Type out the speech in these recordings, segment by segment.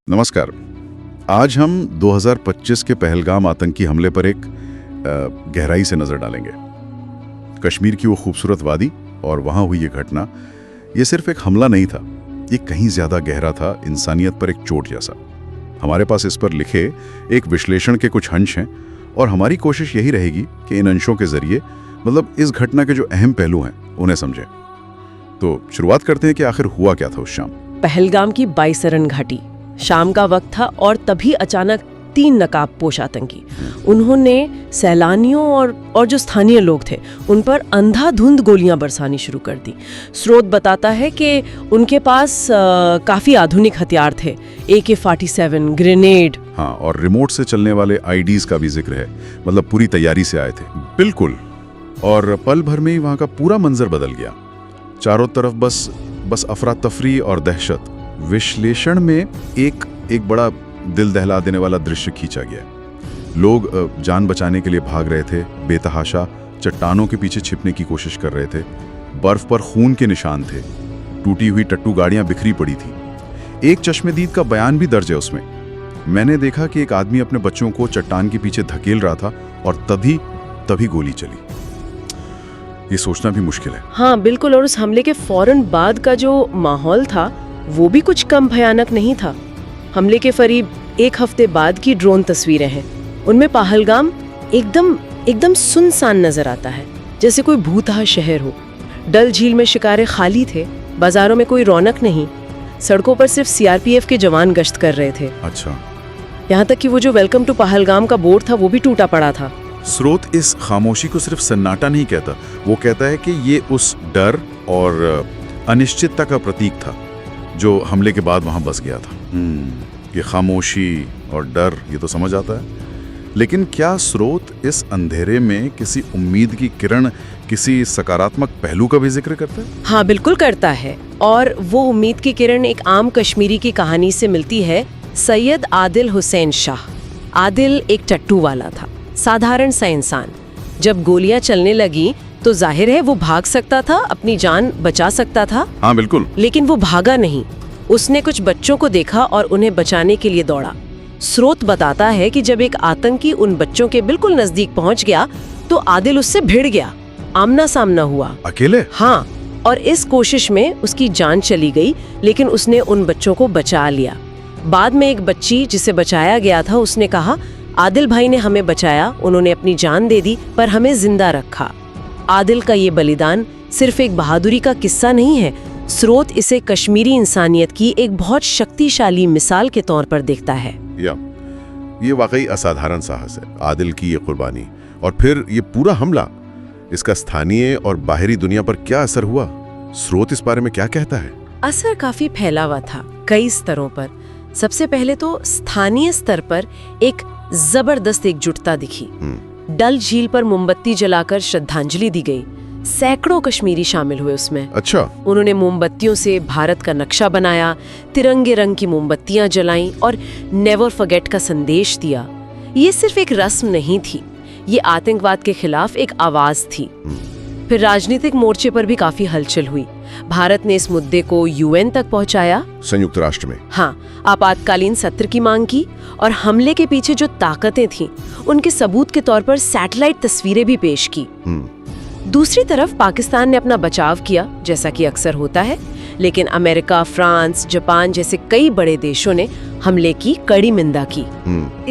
नमस्कार। आज हम 2025 के पहलगाम आतंकी हमले पर एक गहराई से नजर डालेंगे। कश्मीर की वो खूबसूरत वादी और वहां हुई ये घटना, ये सिर्फ एक हमला नहीं था, ये कहीं ज्यादा गहरा था, इंसानियत पर एक चोट जैसा। हमारे पास इस पर लिखे एक विश्लेषण के कुछ अंश हैं और हमारी कोशिश यही रहेगी कि इन अंशों के जरिए मतलब इस घटना के जो अहम पहलू हैं उन्हें समझें। तो शुरुआत करते हैं कि आखिर हुआ क्या था उस शाम। पहलगाम की बाईसरन घाटी, शाम का वक्त था और तभी अचानक 3 नकाबपोश आतंकी, उन्होंने सैलानियों और जो स्थानीय लोग थे उन पर अंधाधुंध गोलियां बरसानी शुरू कर दी। स्रोत बताता है कि उनके पास काफी आधुनिक हथियार थे, AK-47, ग्रेनेड। हाँ, और रिमोट से चलने वाले आईडीज का भी जिक्र है, मतलब पूरी तैयारी से आए थे। बिल्कुल। और पल भर में ही वहां का पूरा मंजर बदल गया। चारों तरफ बस अफरा तफरी और दहशत। विश्लेषण में एक बड़ा दिल दहला देने वाला दृश्य खींचा गया। लोग जान बचाने के लिए भाग रहे थे, बेतहाशा चट्टानों के पीछे छिपने की कोशिश कर रहे थे। बर्फ पर खून के निशान थे, टूटी हुई टट्टू गाड़ियां बिखरी पड़ी थी। एक चश्मदीद का बयान भी दर्ज है उसमें। मैंने देखा कि एक आदमी अपने बच्चों को चट्टान के पीछे धकेल रहा था और तभी गोली चली। ये सोचना भी मुश्किल है। हाँ बिल्कुल, और उस हमले के फौरन बाद का जो माहौल था वो भी कुछ कम भयानक नहीं था। हमले के करीब 1 हफ्ते बाद की ड्रोन तस्वीरें हैं। उनमें पहलगाम एकदम सुनसान नजर आता है, जैसे कोई भूतहा शहर हो। डल झील में शिकारे खाली थे, बाजारों में कोई रौनक नहीं, सड़कों पर सिर्फ CRPF के जवान गश्त कर रहे थे। अच्छा। यहाँ तक कि वो जो वेलकम टू पहलगाम का बोर्ड था वो भी टूटा पड़ा था। स्रोत इस खामोशी को सिर्फ सन्नाटा नहीं कहता, वो कहता है कि ये उस डर और अनिश्चितता का प्रतीक था जो हमले के बाद वहां बस गया था। ये खामोशी और डर, ये तो समझ आता है, लेकिन क्या स्रोत इस अंधेरे में किसी उम्मीद की किरण, किसी सकारात्मक पहलू का भी जिक्र करता है? हाँ बिल्कुल करता है, और वो उम्मीद की किरण एक आम कश्मीरी की कहानी से मिलती है। सैयद आदिल हुसैन शाह। आदिल एक टट्टू वाला था, साधारण सा इंसान। जब गोलियां चलने लगी तो जाहिर है वो भाग सकता था, अपनी जान बचा सकता था। हाँ बिल्कुल। लेकिन वो भागा नहीं, उसने कुछ बच्चों को देखा और उन्हें बचाने के लिए दौड़ा। स्रोत बताता है कि जब एक आतंकी उन बच्चों के बिल्कुल नजदीक पहुंच गया तो आदिल उससे भिड़ गया, आमना सामना हुआ। अकेले? हाँ, और इस कोशिश में उसकी जान चली गई, लेकिन उसने उन बच्चों को बचा लिया। बाद में एक बच्ची जिसे बचाया गया था उसने कहा, आदिल भाई ने हमें बचाया, उन्होंने अपनी जान दे दी पर हमें जिंदा रखा। आदिल का ये बलिदान सिर्फ एक बहादुरी का किस्सा नहीं है, स्रोत इसे कश्मीरी इंसानियत की एक बहुत शक्तिशाली मिसाल के तौर पर देखता है। ये वाकई असाधारण साहस है, आदिल की ये कुर्बानी। और फिर ये पूरा हमला, इसका स्थानीय और बाहरी दुनिया पर क्या असर हुआ? स्रोत इस बारे में क्या कहता है? असर काफी फैला हुआ था, कई स्तरों पर। सबसे पहले तो स्थानीय स्तर पर एक जबरदस्त एकजुटता दिखी। डल झील पर मोमबत्ती जलाकर श्रद्धांजलि दी गई, सैकड़ों कश्मीरी शामिल हुए उसमें। अच्छा। उन्होंने मोमबत्तियों से भारत का नक्शा बनाया, तिरंगे रंग की मोमबत्तियां जलाईं और नेवर फॉरगेट का संदेश दिया। ये सिर्फ एक रस्म नहीं थी, ये आतंकवाद के खिलाफ एक आवाज थी। फिर राजनीतिक मोर्चे पर भी काफी हलचल हुई। भारत ने इस मुद्दे को UN तक पहुंचाया, संयुक्त राष्ट्र में। हाँ, आपातकालीन सत्र की मांग की, और हमले के पीछे जो ताकतें थीं उनके सबूत के तौर पर सैटेलाइट तस्वीरें भी पेश की। दूसरी तरफ पाकिस्तान ने अपना बचाव किया, जैसा कि अक्सर होता है, लेकिन अमेरिका, फ्रांस, जापान जैसे कई बड़े देशों ने हमले की कड़ी निंदा की।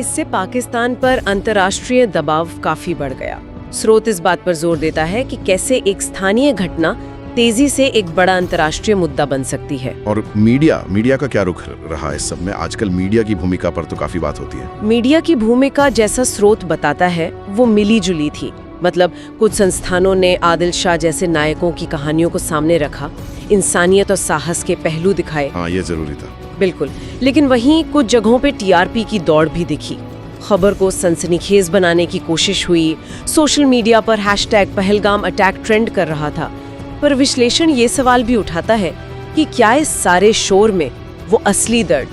इससे पाकिस्तान पर अंतर्राष्ट्रीय दबाव काफी बढ़ गया। स्रोत इस बात पर जोर देता है कि कैसे एक स्थानीय घटना तेजी से एक बड़ा अंतर्राष्ट्रीय मुद्दा बन सकती है। और मीडिया का क्या रुख रहा इस सब में? आजकल मीडिया की भूमिका पर तो काफी बात होती है। मीडिया की भूमिका, जैसा स्रोत बताता है, वो मिली जुली थी। मतलब कुछ संस्थानों ने आदिल शाह जैसे नायकों की कहानियों को सामने रखा, इंसानियत और साहस के पहलू दिखाए। हाँ, ये जरूरी था। बिल्कुल। लेकिन वहीं कुछ जगहों पे TRP की दौड़ भी दिखी। खबर को सनसनीखेज बनाने की कोशिश हुई। सोशल मीडिया पर #पहलगाम अटैक ट्रेंड कर रहा था। पर विश्लेषण ये सवाल भी उठाता है कि क्या इस सारे शोर में वो असली दर्द,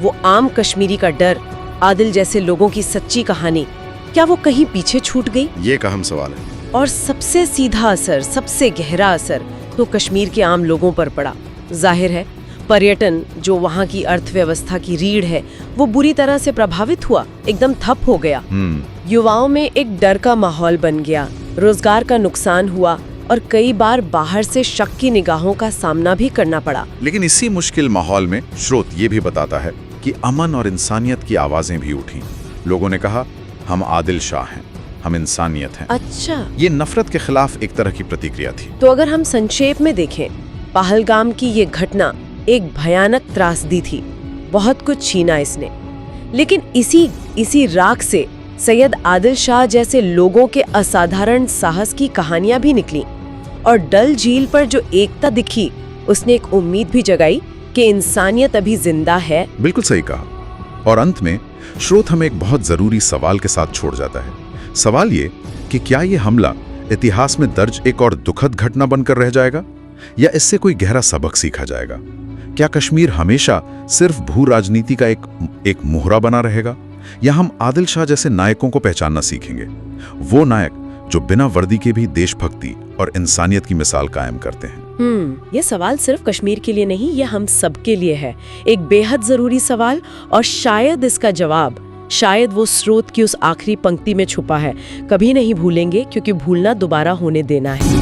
वो आम कश्मीरी का डर, आदिल जैसे लोगों की सच्ची कहानी, क्या वो कहीं पीछे छूट गई? ये एक अहम सवाल है। और सबसे सीधा असर, सबसे गहरा असर तो कश्मीर के आम लोगों पर पड़ा। जाहिर है पर्यटन, जो वहाँ की अर्थव्यवस्था की रीढ़ है, वो बुरी तरह से प्रभावित हुआ, एकदम ठप हो गया। युवाओं में एक डर का माहौल बन गया, रोजगार का नुकसान हुआ और कई बार बाहर से शक की निगाहों का सामना भी करना पड़ा। लेकिन इसी मुश्किल माहौल में स्रोत ये भी बताता है कि अमन और इंसानियत की आवाजें भी उठी। लोगों ने कहा, हम आदिल शाह हैं, हम इंसानियत हैं। अच्छा, ये नफरत के खिलाफ एक तरह की प्रतिक्रिया थी। तो अगर हम संक्षेप में देखें, पहलगाम की ये घटना एक भयानक त्रासदी थी, बहुत कुछ छीना इसने। लेकिन इसी राख से सैयद आदिल शाह जैसे लोगों के असाधारण साहस की कहानियां भी निकली, और डल झील पर जो एकता दिखी, उसने एक उम्मीद भी जगाई कि इंसानियत अभी जिंदा है। बिल्कुल सही कहा। और अंत में स्रोत हमें एक बहुत जरूरी सवाल के साथ छोड़ जाता है। सवाल ये कि क्या ये हमला इतिहास में दर्ज एक और दुखद घटना बनकर रह जाएगा, या इससे कोई गहरा सबक सीखा जाएगा? क्या कश्मीर हमेशा सिर्फ भू राजनीति का एक मोहरा बना रहेगा, या हम आदिल शाह जैसे नायकों को पहचानना सीखेंगे, वो नायक जो बिना वर्दी के भी देशभक्ति और इंसानियत की मिसाल कायम करते हैं? ये सवाल सिर्फ कश्मीर के लिए नहीं, ये हम सब के लिए है, एक बेहद जरूरी सवाल। और शायद इसका जवाब, शायद वो स्रोत की उस आखिरी पंक्ति में छुपा है, कभी नहीं भूलेंगे क्योंकि भूलना दोबारा होने देना है।